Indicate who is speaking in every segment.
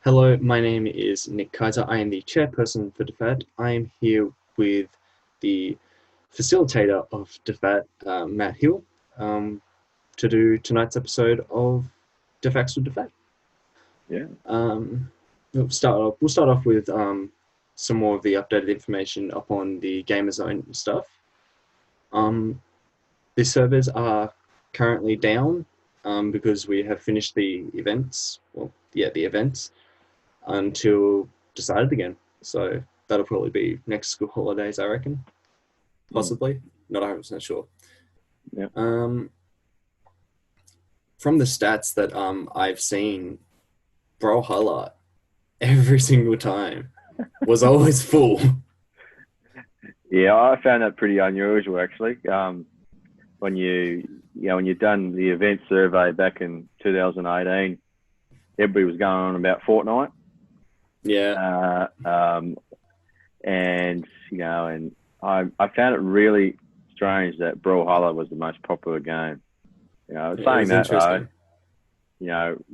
Speaker 1: Hello, my name is Nick Kaiser. I am the chairperson for DeFat. I am here with the facilitator of DeFat, Matt Hill, to do tonight's episode of DeFacts with DeFat.
Speaker 2: Yeah.
Speaker 1: We'll start off with some more of the updated information up on the Gamer Zone stuff. The servers are currently down because we have finished the events. The events until decided again. So that'll probably be next school holidays, I reckon. Possibly. Not 100% sure.
Speaker 2: Yeah.
Speaker 1: From the stats that I've seen, Brawlhalla every single time was always full.
Speaker 2: Yeah, I found that pretty unusual actually. When you'd done the event survey back in 2018, everybody was going on about Fortnite.
Speaker 1: Yeah.
Speaker 2: And I found it really strange that Brawlhalla was the most popular game. Saying that though, you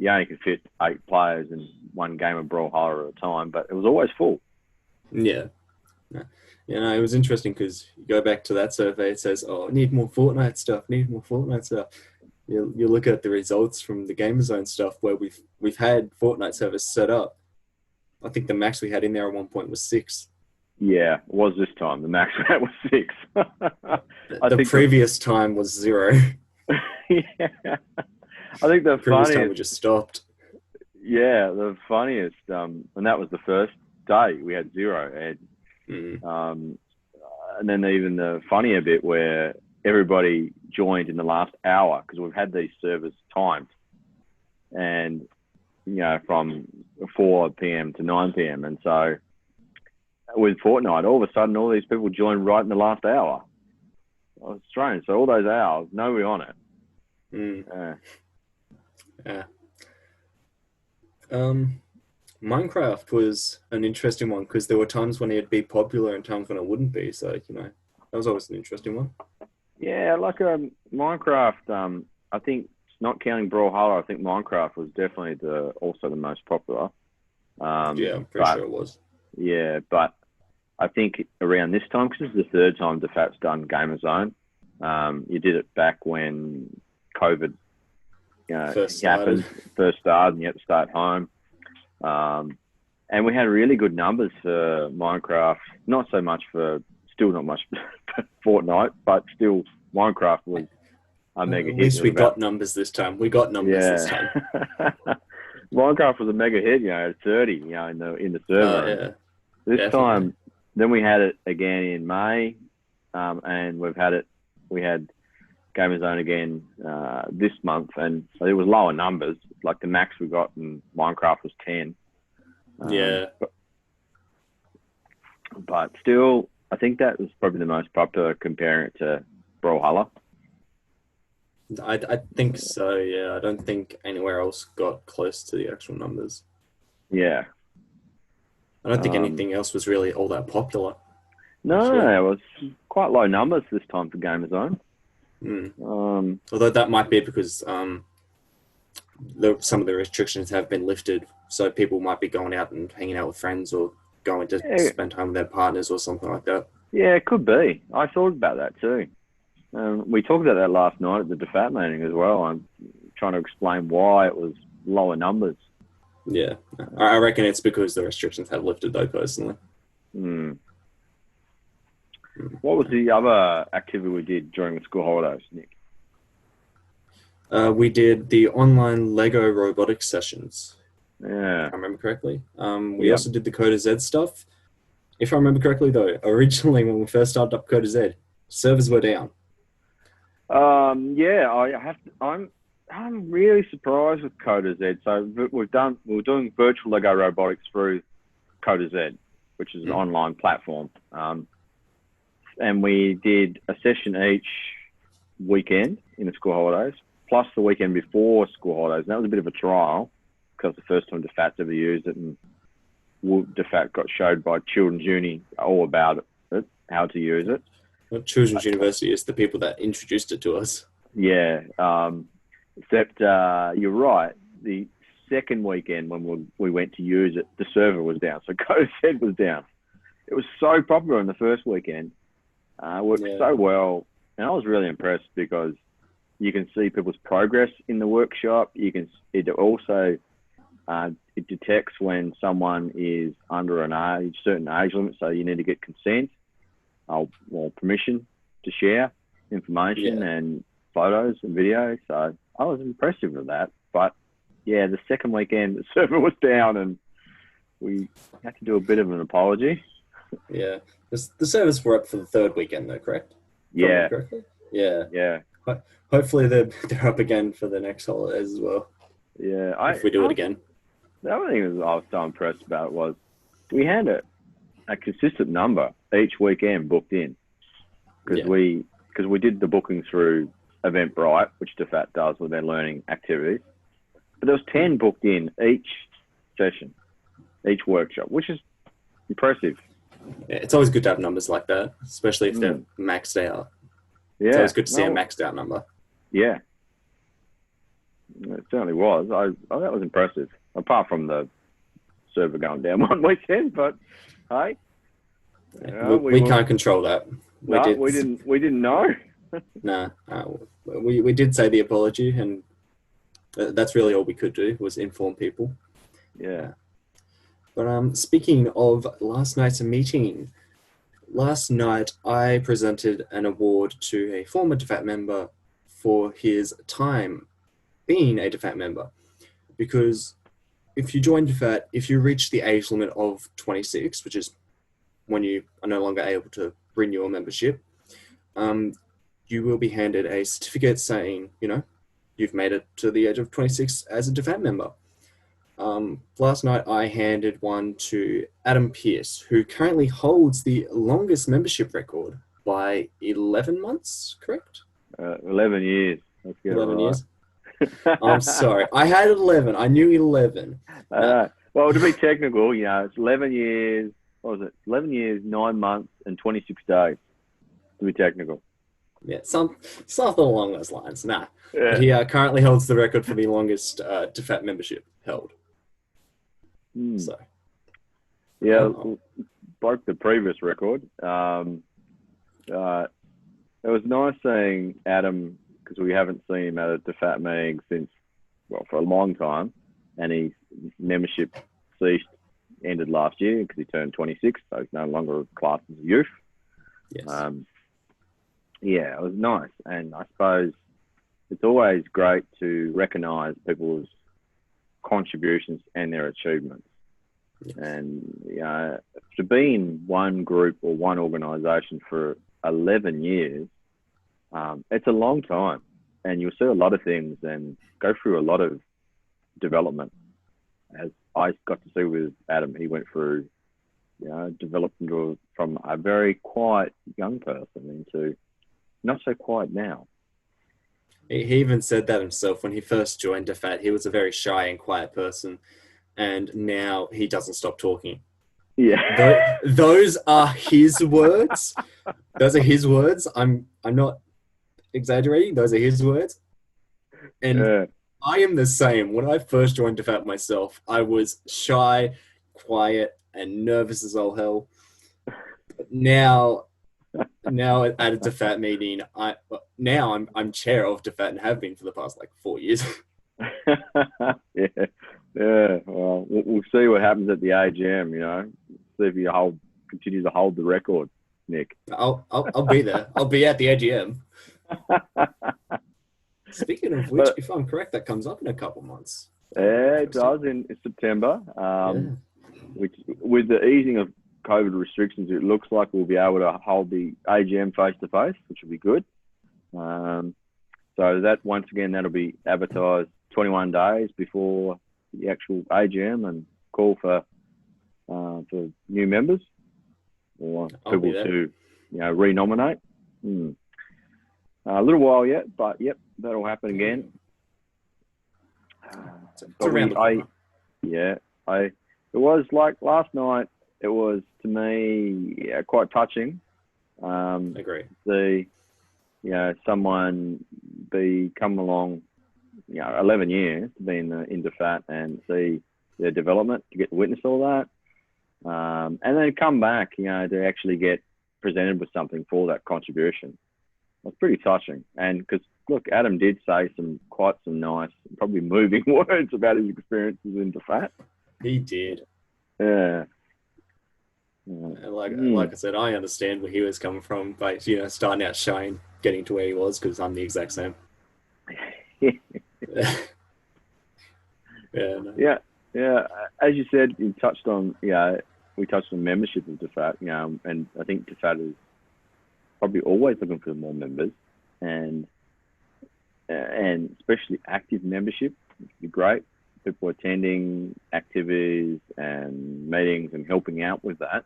Speaker 2: only could fit 8 players in one game of Brawlhalla at a time, but it was always full.
Speaker 1: Yeah. It was interesting because you go back to that survey, it says, "Oh, need more Fortnite stuff. You look at the results from the Gamer Zone stuff where we've had Fortnite servers set up. I think the max we had in there at one point was 6.
Speaker 2: Yeah, it was this time. The max that was 6.
Speaker 1: The previous time was 0.
Speaker 2: Yeah. I think the
Speaker 1: previous
Speaker 2: funniest
Speaker 1: time we just stopped.
Speaker 2: Yeah, the funniest, and that was the first day we had 0, and then even the funnier bit where everybody joined in the last hour because we've had these servers timed, and from 4 p.m. to 9 p.m. And so with Fortnite, all of a sudden, all these people joined right in the last hour. It was strange. So all those hours, nobody on it.
Speaker 1: Yeah. Minecraft was an interesting one because there were times when it'd be popular and times when it wouldn't be. So, that was always an interesting one.
Speaker 2: Yeah, like Minecraft, I think, not counting Brawlhalla, I think Minecraft was definitely also the most popular.
Speaker 1: Yeah, I'm pretty sure it was.
Speaker 2: Yeah, but I think around this time, because this is the 3rd time DeFat's done Gamer Zone. You did it back when COVID first started, and you had to stay at home. And we had really good numbers for Minecraft. Not much for Fortnite, but still Minecraft was a mega hit.
Speaker 1: At least we got numbers this time. This time.
Speaker 2: Minecraft was a mega hit, at 30, in the server.
Speaker 1: Yeah.
Speaker 2: This definitely. Time, then we had it again in May, and we had Gamer Zone again this month, and so it was lower numbers. Like the max we got in Minecraft was 10. But still, I think that was probably the most popular comparing it to Brawlhalla.
Speaker 1: I think so, yeah. I don't think anywhere else got close to the actual numbers.
Speaker 2: Yeah.
Speaker 1: I don't think anything else was really all that popular.
Speaker 2: No, it was quite low numbers this time for Gamer Zone.
Speaker 1: Although that might be because some of the restrictions have been lifted, so people might be going out and hanging out with friends or going to spend time with their partners or something like that.
Speaker 2: Yeah, it could be. I thought about that too. We talked about that last night at the DeFat meeting as well. I'm trying to explain why it was lower numbers.
Speaker 1: Yeah, I reckon it's because the restrictions have lifted though, personally.
Speaker 2: What was the other activity we did during the school holidays, Nick?
Speaker 1: We did the online Lego robotics sessions.
Speaker 2: Yeah.
Speaker 1: If I remember correctly. We also did the Coda Z stuff. If I remember correctly though, originally when we first started up Coda Z, servers were down. I'm really surprised with Coda Z. So we're doing virtual Lego robotics through Coda Z, which is an online platform. And we did a session each weekend in the school holidays, plus the weekend before school holidays. And that was a bit of a trial because the first time DeFat's ever used it, and DeFat got showed by Children's Uni all about it, how to use it. Well, Children's University is the people that introduced it to us.
Speaker 2: Yeah, except you're right. second weekend when we went to use it, the server was down. So Code Z was down. It was so popular in the first weekend. Worked so well. And I was really impressed because you can see people's progress in the workshop. It also it detects when someone is under certain age limit, so you need to get consent or permission to share information and photos and videos. So I was impressive with that. But yeah, the second weekend the server was down and we had to do a bit of an apology.
Speaker 3: Yeah. The servers were up for the third weekend though, correct?
Speaker 2: Yeah.
Speaker 3: Yeah.
Speaker 2: Yeah.
Speaker 3: Hopefully they're up again for the next holidays as well.
Speaker 2: Yeah.
Speaker 3: If we do it again.
Speaker 2: The other thing I was so impressed about was we had a consistent number each weekend booked in because we did the booking through Eventbrite, which DeFat does with their learning activities. But there was 10 booked in each session, each workshop, which is impressive.
Speaker 3: Yeah, it's always good to have numbers like that, especially if they're maxed out.
Speaker 2: Yeah.
Speaker 3: It's always good to see a maxed out number.
Speaker 2: Yeah. It certainly was. That was impressive. Apart from the server going down one weekend, but hey.
Speaker 3: We can't control that.
Speaker 2: We didn't know.
Speaker 3: No. We did say the apology, and that's really all we could do was inform people.
Speaker 2: Yeah.
Speaker 3: But speaking of last night's meeting, last night I presented an award to a former DeFat member for his time being a DeFat member. Because if you join DeFat, if you reach the age limit of 26, which is when you are no longer able to renew a membership, you will be handed a certificate saying, you've made it to the age of 26 as a DeFat member. Last night I handed one to Adam Pierce, who currently holds the longest membership record by 11 months, correct?
Speaker 2: 11 years. Let's get
Speaker 3: 11
Speaker 2: it right.
Speaker 3: years. I'm sorry. I had 11. I knew 11.
Speaker 2: Well, to be technical, it's 11 years. What was it? 11 years, 9 months, and 26 days. To be technical.
Speaker 3: Yeah, something along those lines. Nah.
Speaker 2: Yeah.
Speaker 3: But he currently holds the record for the longest DeFat membership held. So.
Speaker 2: Yeah, broke the previous record. It was nice seeing Adam, because we haven't seen him at a DeFat meeting for a long time, and his membership ended last year because he turned 26, so he's no longer classed as a youth.
Speaker 3: Yes.
Speaker 2: It was nice, and I suppose it's always great to recognise people's contributions and their achievements. Yes. And to be in one group or one organisation for 11 years, it's a long time, and you'll see a lot of things and go through a lot of development. As I got to see with Adam, he went through, developed from a very quiet young person into not so quiet now.
Speaker 3: He even said that himself when he first joined DeFat. He was a very shy and quiet person, and now he doesn't stop talking.
Speaker 2: Yeah,
Speaker 3: those are his words. Those are his words. I'm not exaggerating. Those are his words. And I am the same. When I first joined DeFat myself, I was shy, quiet, and nervous as all hell. But now at a DeFat meeting, I'm chair of DeFat and have been for the past 4 years.
Speaker 2: Yeah. Well, we'll see what happens at the AGM. See if you continue to hold the record, Nick.
Speaker 3: I'll be there. I'll be at the AGM. Speaking of which, if I'm correct, that comes up in a couple months.
Speaker 2: Yeah, it does in September. Which, with the easing of COVID restrictions, it looks like we'll be able to hold the AGM face-to-face, which will be good. So that, once again, that'll be advertised 21 days before the actual AGM, and call for new members or people to renominate. A little while yet, but yep, that'll happen again. It was like last night. It was, to me, quite touching.
Speaker 3: Agree.
Speaker 2: Someone come along 11 years to be in DFAT and see their development, to get to witness all that, and then come back, to actually get presented with something for that contribution. It's pretty touching. And because, look, Adam did say quite some nice, probably moving words about his experiences in DFAT.
Speaker 3: He did.
Speaker 2: Yeah.
Speaker 3: And like I said, I understand where he was coming from, but starting out shy and getting to where he was, because I'm the exact same.
Speaker 2: Yeah. As you said, you touched on, we touched on membership of DFAT, and I think DFAT is probably always looking for more members, and especially active membership would be great. People attending activities and meetings and helping out with that.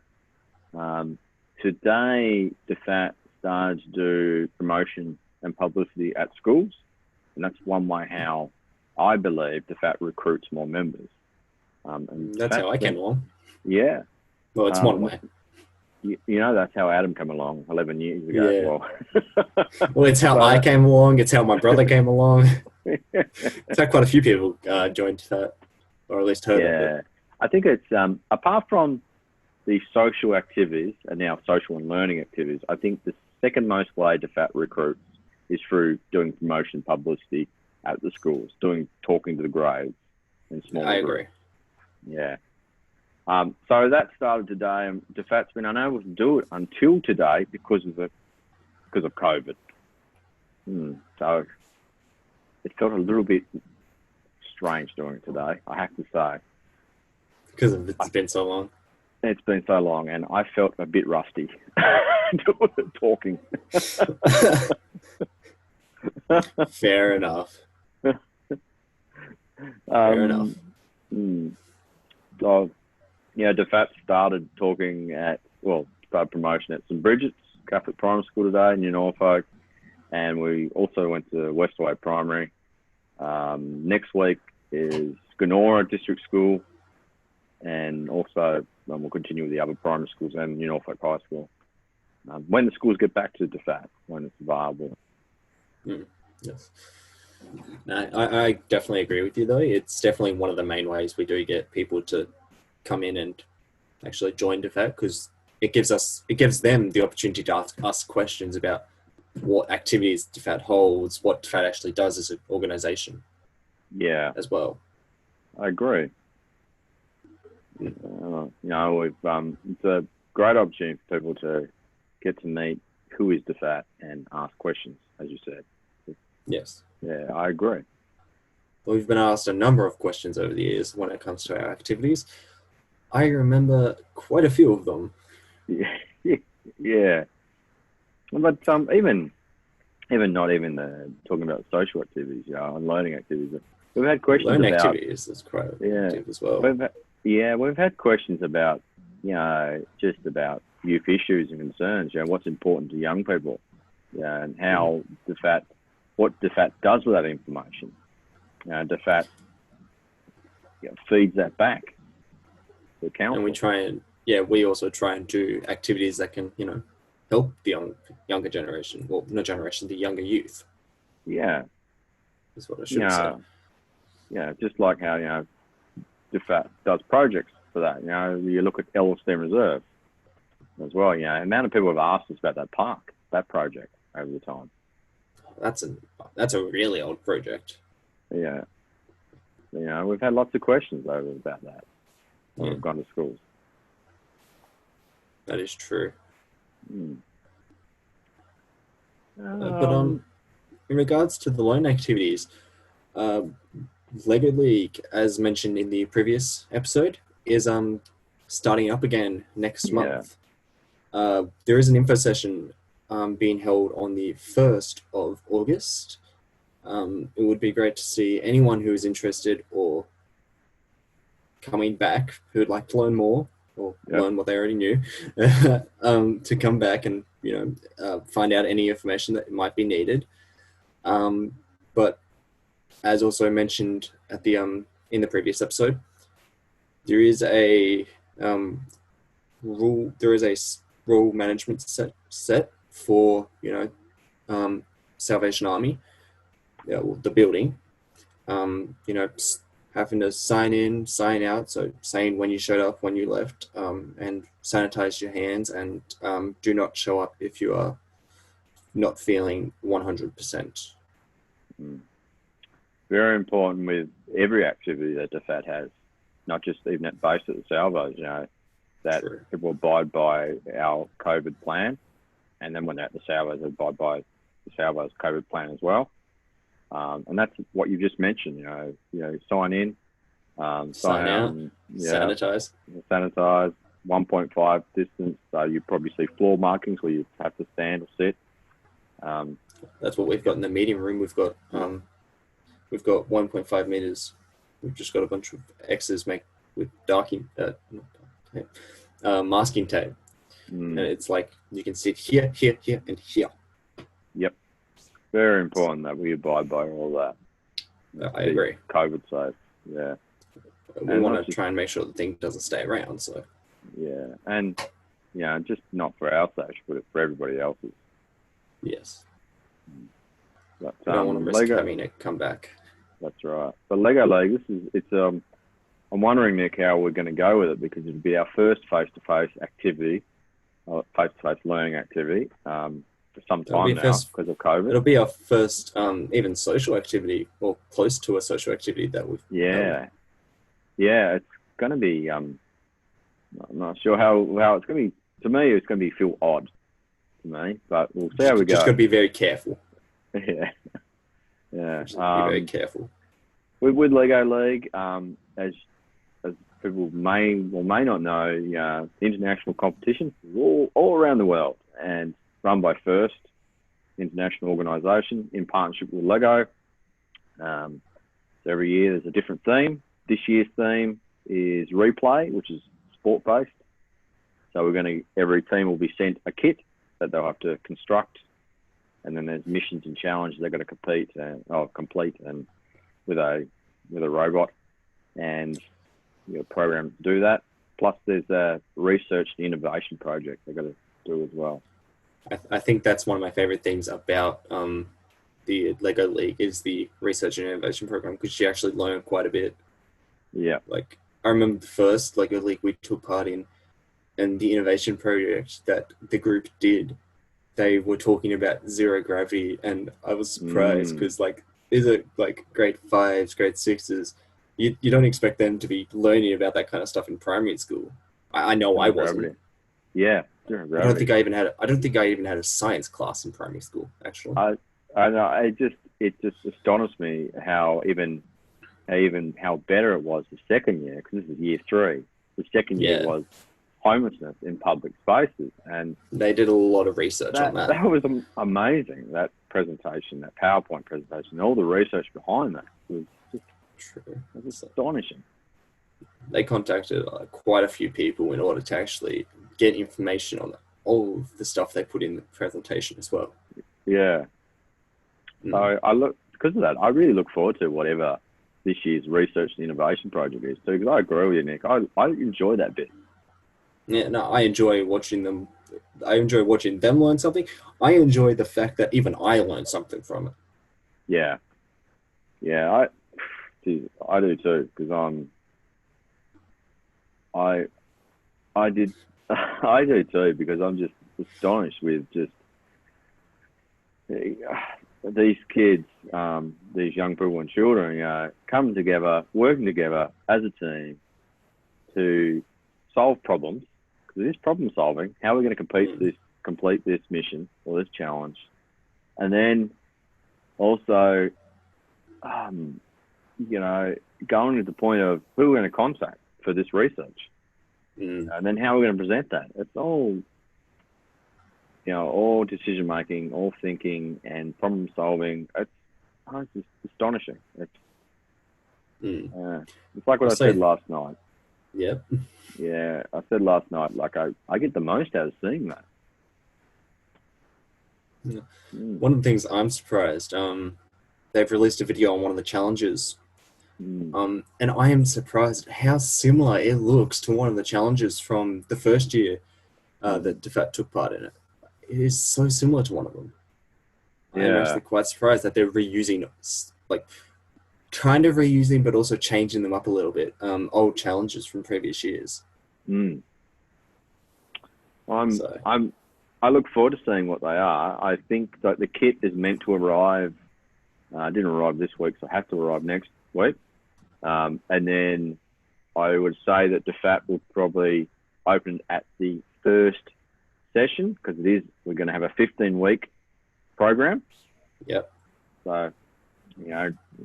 Speaker 2: Today, DFAT started to do promotion and publicity at schools, and that's one way how I believe DFAT recruits more members. And
Speaker 3: that's how I came along.
Speaker 2: Yeah.
Speaker 3: Well, it's one way.
Speaker 2: That's how Adam came along 11 years ago as well.
Speaker 3: Well, it's how I came along. It's how my brother came along. It's how quite a few people joined that, or at least heard of it.
Speaker 2: I think it's, apart from the social activities and now social and learning activities, I think the second most way DFAT recruits is through doing promotion publicity at the schools, talking to the grades and small
Speaker 3: I
Speaker 2: groups.
Speaker 3: agree.
Speaker 2: Yeah. So that started today, and DFAT's been unable to do it until today because of COVID. So it felt a little bit strange doing it today, I have to say.
Speaker 3: Because it's been so long.
Speaker 2: It's been so long, and I felt a bit rusty talking.
Speaker 3: Fair enough. Fair enough.
Speaker 2: So, DFAT started started promotion at St Bridget's Catholic Primary School today in New Norfolk, and we also went to Westaway Primary. Next week is Gonora District School, and also we'll continue with the other primary schools and New Norfolk High School. When the schools get back to DFAT, when it's available.
Speaker 3: Yes. No, I definitely agree with you, though. It's definitely one of the main ways we do get people to come in and actually join DFAT, because it gives them the opportunity to ask us questions about what activities DFAT holds, what DFAT actually does as an organisation.
Speaker 2: Yeah,
Speaker 3: as well.
Speaker 2: I agree. We've it's a great opportunity for people to get to meet who is DFAT and ask questions, as you said.
Speaker 3: Yes.
Speaker 2: Yeah, I agree.
Speaker 3: Well, we've been asked a number of questions over the years when it comes to our activities. I remember quite a few of them.
Speaker 2: Yeah. But even not even talking about social activities, and learning activities. We've had questions
Speaker 3: learning
Speaker 2: about
Speaker 3: activities is quite active as well.
Speaker 2: We've had questions about just about youth issues and concerns. What's important to young people, and how what DFAT does with that information. DFAT feeds that back to the council.
Speaker 3: And we also try and do activities that can, help the younger generation, well, not generation, the younger youth.
Speaker 2: Yeah.
Speaker 3: That's what I should say.
Speaker 2: Yeah, just like how, DFAT does projects for that. You look at Elliston Reserve as well. The amount of people have asked us about that project over the time.
Speaker 3: That's a really old project.
Speaker 2: Yeah. We've had lots of questions about that when we've gone to schools.
Speaker 3: That is true. But in regards to the loan activities, Lego League, as mentioned in the previous episode, is starting up again next month. There is an info session being held on the 1st of August. It would be great to see anyone who is interested or coming back who would like to learn more or learn what they already knew to come back and find out any information that might be needed. But as also mentioned at the in the previous episode, there is a rule management set for Salvation Army, the building, having to sign in, sign out, so saying when you showed up, when you left, and sanitize your hands, and do not show up if you are not feeling 100%.
Speaker 2: Very important with every activity that the FAT has, not just even at base at the salvos, that
Speaker 3: True.
Speaker 2: people abide by our COVID plan. And then when they're at the salvos, they abide by the salvos COVID plan as well. And that's what you just mentioned, sign in, sign out, and,
Speaker 3: sanitize,
Speaker 2: 1.5 distance. So you probably see floor markings where you have to stand or sit.
Speaker 3: That's what we've got in the meeting room. We've got 1.5 meters. We've just got a bunch of X's with masking tape. And it's like you can sit here, here, here, and here.
Speaker 2: Yep. Very important that we abide by all that.
Speaker 3: I agree.
Speaker 2: COVID safe. Yeah.
Speaker 3: We want to try and make sure the thing doesn't stay around. So.
Speaker 2: Yeah, and just not for our sake, but for everybody else's.
Speaker 3: Yes.
Speaker 2: But,
Speaker 3: we don't want to risk having it come back.
Speaker 2: That's right. But Lego League, I'm wondering, Nick, how we're going to go with it, because it'll be our first face-to-face activity, face-to-face learning activity, for some time now because of COVID.
Speaker 3: It'll be our first even social activity, or close to a social activity that we've
Speaker 2: done. Yeah, it's going to be. I'm not sure how it's going to be. To me, it's going to feel odd to me, but we'll see how we go.
Speaker 3: Just got to be very careful.
Speaker 2: Yeah.
Speaker 3: Just be very careful.
Speaker 2: With Lego League, as people may or may not know, international competitions all around the world, and run by First International Organisation in partnership with Lego. So every year there's a different theme. This year's theme is replay, which is sport-based. So every team will be sent a kit that they'll have to construct, and then there's missions and challenges they've got to complete and with a robot, and program to do that. Plus, there's a research and innovation project they've got to do as well.
Speaker 3: I think that's one of my favorite things about the Lego League is the research and innovation program, because you actually learn quite a bit.
Speaker 2: Yeah.
Speaker 3: Like, I remember the first Lego League we took part in, and the innovation project that the group did, they were talking about zero gravity, and I was surprised because these are like grade 5s, grade 6s. You don't expect them to be learning about that kind of stuff in primary school. I know I wasn't.
Speaker 2: Gravity. Yeah.
Speaker 3: I don't think I even had a science class in primary school, actually.
Speaker 2: I know. It just astonished me how how better it was the second year, because this is year 3. The second year was homelessness in public spaces, and
Speaker 3: they did a lot of research on that.
Speaker 2: That was amazing. That presentation, that PowerPoint presentation, all the research behind that was just true. It was astonishing.
Speaker 3: They contacted quite a few people in order to actually get information on all of the stuff they put in the presentation as well.
Speaker 2: Yeah. So because of that, I really look forward to whatever this year's research and innovation project is too, because I agree with you, Nick. I enjoy that bit.
Speaker 3: Yeah, no, I enjoy watching them. I enjoy watching them learn something. I enjoy the fact that even I learned something from it.
Speaker 2: Yeah. Yeah, I do too, because I do too, because I'm just astonished with just these kids, these young people and children, coming together, working together as a team to solve problems. Because it is problem solving. How are we going to complete this mission or this challenge? And then also, going to the point of who we're going to contact for this research. And then how we're going to present that. It's all, all decision making, all thinking and problem solving. It's just astonishing. It's like what I said last night.
Speaker 3: Yep.
Speaker 2: Yeah, I said last night, like I get the most out of seeing that.
Speaker 3: Yeah. One of the things I'm surprised, they've released a video on one of the challenges. And I am surprised at how similar it looks to one of the challenges from the first year that DeFat took part in it. It is so similar to one of them. Yeah. I'm actually quite surprised that they're reusing kind of reusing, but also changing them up a little bit. Old challenges from previous years.
Speaker 2: Mm. I look forward to seeing what they are. I think that the kit is meant to arrive. Didn't arrive this week, so I have to arrive next week. And then I would say that DeFat will probably open at the first session, because we're going to have a 15-week program.
Speaker 3: Yep.
Speaker 2: So,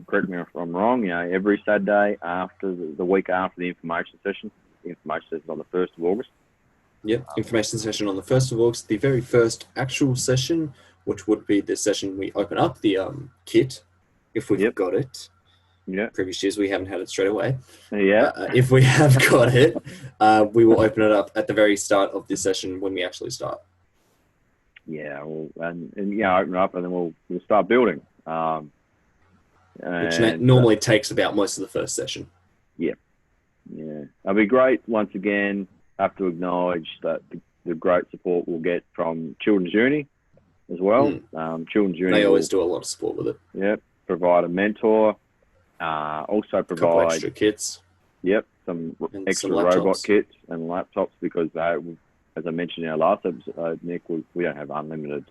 Speaker 2: correct me if I'm wrong, every Saturday after the week after the information session. The information session on the 1st of August.
Speaker 3: Yep, information session on the 1st of August. The very first actual session, which would be the session we open up the kit, if we've got it.
Speaker 2: Yeah.
Speaker 3: Previous years we haven't had it straight away.
Speaker 2: Yeah.
Speaker 3: If we have got it, we will open it up at the very start of this session when we actually start.
Speaker 2: Yeah, and open it up, and then we'll start building.
Speaker 3: Which normally takes about most of the first session.
Speaker 2: Yeah. It'll be great. Once again, have to acknowledge that the great support we'll get from Children's Uni as well. Children's Uni,
Speaker 3: they always do a lot of support with it.
Speaker 2: Yep. Provide a mentor. Also provide
Speaker 3: a couple extra kits.
Speaker 2: Yep. Some extra robot kits and laptops, because as I mentioned in our last episode, Nick, we don't have unlimited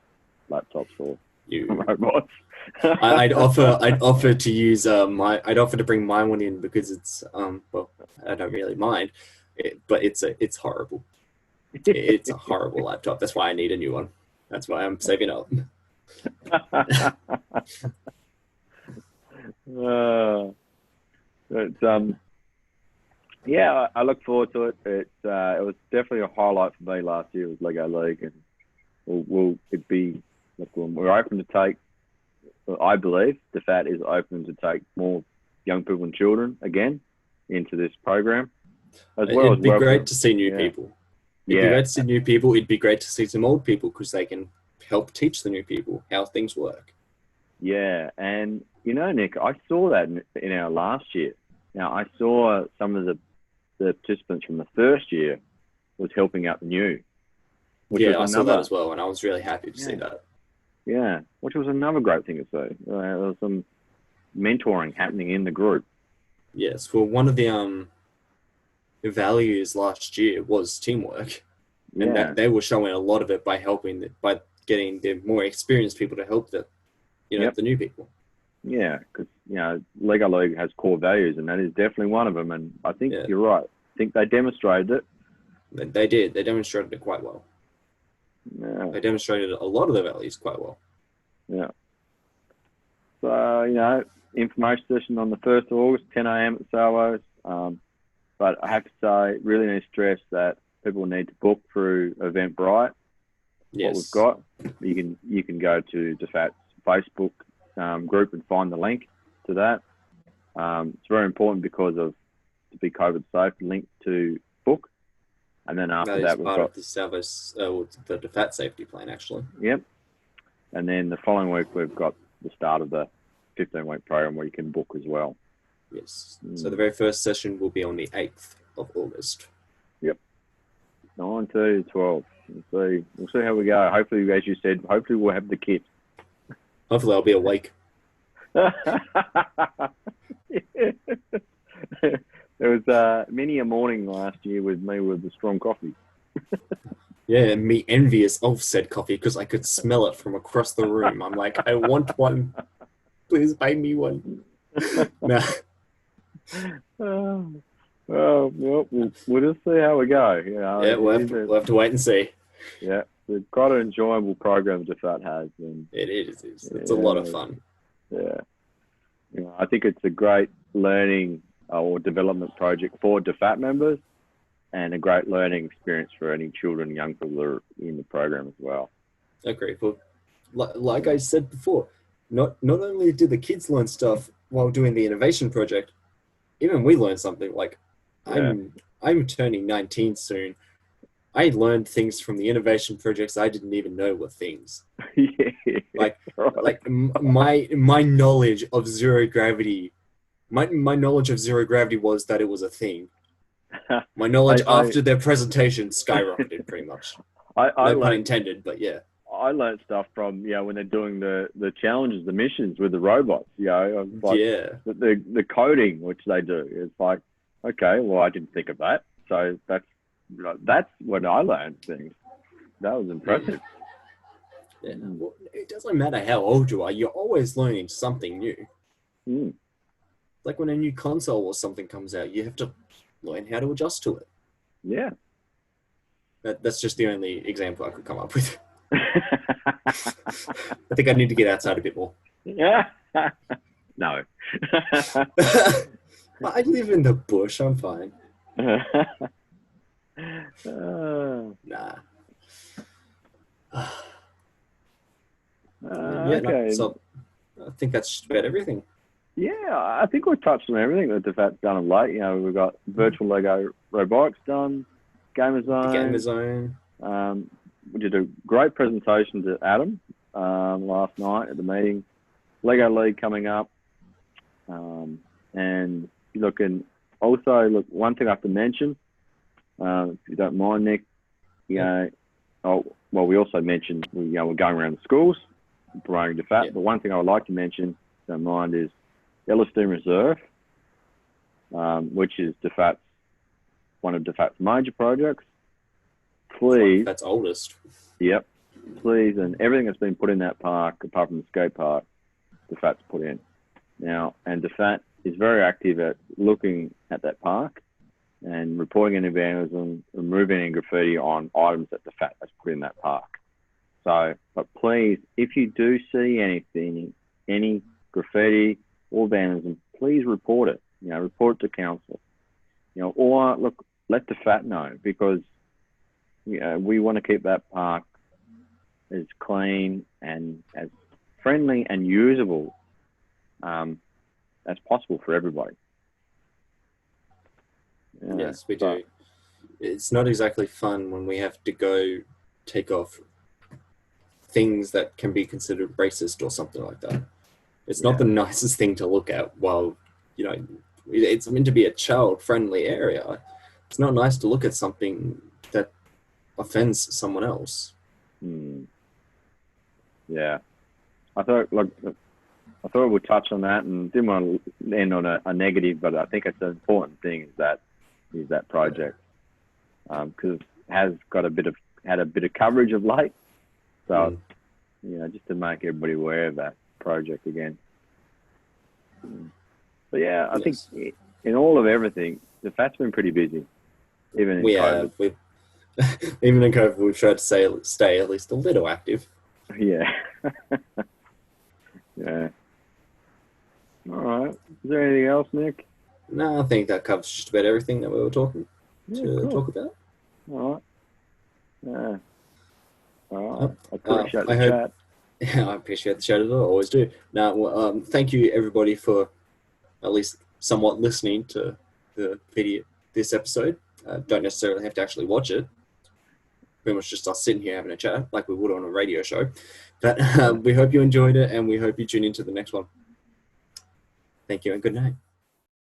Speaker 2: laptops or robots.
Speaker 3: I'd offer to use I'd offer to bring my one in, because it's well, I don't really mind, but it's horrible. It's a horrible laptop. That's why I need a new one. That's why I'm saving up.
Speaker 2: Yeah, I look forward to it. It was definitely a highlight for me last year with Lego League, and we're open to take. I believe DeFat is open to take more young people and children again into this program.
Speaker 3: It'd be great to see new people. It'd be great to see new people. It'd be great to see some old people, because they can help teach the new people how things work.
Speaker 2: Yeah, and Nick, I saw that in our last year. Now, I saw some of the participants from the first year was helping out the new.
Speaker 3: I saw that as well, and I was really happy to see that.
Speaker 2: Yeah, which was another great thing to see. There was some mentoring happening in the group.
Speaker 3: Yes, well, one of the values last year was teamwork, and that they were showing a lot of it by getting the more experienced people to help the new people.
Speaker 2: Yeah, because Lego League has core values, and that is definitely one of them. And I think you're right. I think they demonstrated it.
Speaker 3: They did. They demonstrated it quite well.
Speaker 2: Yeah.
Speaker 3: They demonstrated a lot of the values quite well.
Speaker 2: Yeah. So information session on the 1st of August, 10 a.m. at Salvo's. But I have to say, really need to stress that people need to book through Eventbrite.
Speaker 3: Yes.
Speaker 2: What we've got, you can go to DeFat's Facebook group and find the link to that. It's very important because to be COVID safe, link to book. And then after that, we've got
Speaker 3: the Salvo's, the DeFat safety plan, actually.
Speaker 2: Yep. And then the following week, we've got the start of the 15-week program where you can book as well.
Speaker 3: Yes. So the very first session will be on the 8th of August.
Speaker 2: Yep. 9 to 12. We'll see how we go. Hopefully, as you said, we'll have the kit.
Speaker 3: Hopefully I'll be awake.
Speaker 2: There was many a morning last year with me with the strong coffee.
Speaker 3: Yeah, and me envious of said coffee because I could smell it from across the room. I'm like, I want one. Please buy me one. No.
Speaker 2: Well, we'll just see how we go.
Speaker 3: We'll have to wait and see.
Speaker 2: Yeah, it's quite an enjoyable program DeFat has. And
Speaker 3: it is. It's a lot of fun.
Speaker 2: Yeah. I think it's a great learning or development project for DeFat members, and a great learning experience for any children and young people that are in the program as well.
Speaker 3: Agree. Well, like I said before, not only did the kids learn stuff while doing the innovation project, even we learned something. Like, I'm turning 19 soon. I learned things from the innovation projects I didn't even know were things. Like my knowledge of zero gravity. My knowledge of zero gravity was that it was a thing. My knowledge after their presentation skyrocketed pretty much. No pun intended, but yeah.
Speaker 2: I learned stuff from, when they're doing the challenges, the missions with the robots, like
Speaker 3: Yeah.
Speaker 2: the coding, which they do. It's like, okay, well, I didn't think of that. So that's when I learned things. That was impressive.
Speaker 3: Yeah. Well, it doesn't matter how old you are, you're always learning something new.
Speaker 2: Mm.
Speaker 3: Like when a new console or something comes out, you have to learn how to adjust to it.
Speaker 2: Yeah.
Speaker 3: That's just the only example I could come up with. I think I need to get outside a bit more.
Speaker 2: Yeah. No.
Speaker 3: I live in the bush. I'm fine. Nah.
Speaker 2: Okay.
Speaker 3: So I think that's just about everything.
Speaker 2: Yeah, I think we've touched on everything that DeFat's done of late. We've got virtual Lego robotics done, Gamer Zone.
Speaker 3: The Gamer Zone.
Speaker 2: We did a great presentation to Adam last night at the meeting. Lego League coming up. And look, one thing I have to mention, if you don't mind, Nick, we also mentioned, we're going around the schools promoting DeFat, but one thing I would like to mention, if you don't mind, is Yellowstone Reserve, which is one of DeFat's major projects. Please.
Speaker 3: That's oldest.
Speaker 2: Yep. Please, and everything that's been put in that park, apart from the skate park, DeFat's put in. Now, and DeFat is very active at looking at that park and reporting any vandalism, removing any graffiti on items that DeFat has put in that park. So, but please, if you do see anything, any graffiti or vandalism, please report it. Report it to council. Or look, let DeFat know, because we want to keep that park as clean and as friendly and usable as possible for everybody.
Speaker 3: Yes, we do. It's not exactly fun when we have to go take off things that can be considered racist or something like that. It's not the nicest thing to look at while, it's meant to be a child-friendly area. It's not nice to look at something that offends someone else.
Speaker 2: Yeah. I thought we'd touch on that, and didn't want to end on a negative, but I think it's an important thing is that project, because it has got had a bit of coverage of late. So, just to make everybody aware of that project again. But yeah, I think in all of everything, DeFat's been pretty busy, even in COVID.
Speaker 3: Even in COVID, we've tried to stay at least a little active.
Speaker 2: Yeah. Yeah. All right. Is there anything else, Nick?
Speaker 3: No, I think that covers just about everything that we were talking talk about.
Speaker 2: All right. Yeah. All right. I appreciate the chat.
Speaker 3: Yeah, I appreciate the chat as well. I always do. Now, thank you everybody for at least somewhat listening to the video, this episode. Don't necessarily have to actually watch it. Pretty much just us sitting here having a chat like we would on a radio show. But we hope you enjoyed it, and we hope you tune into the next one. Thank you and good night.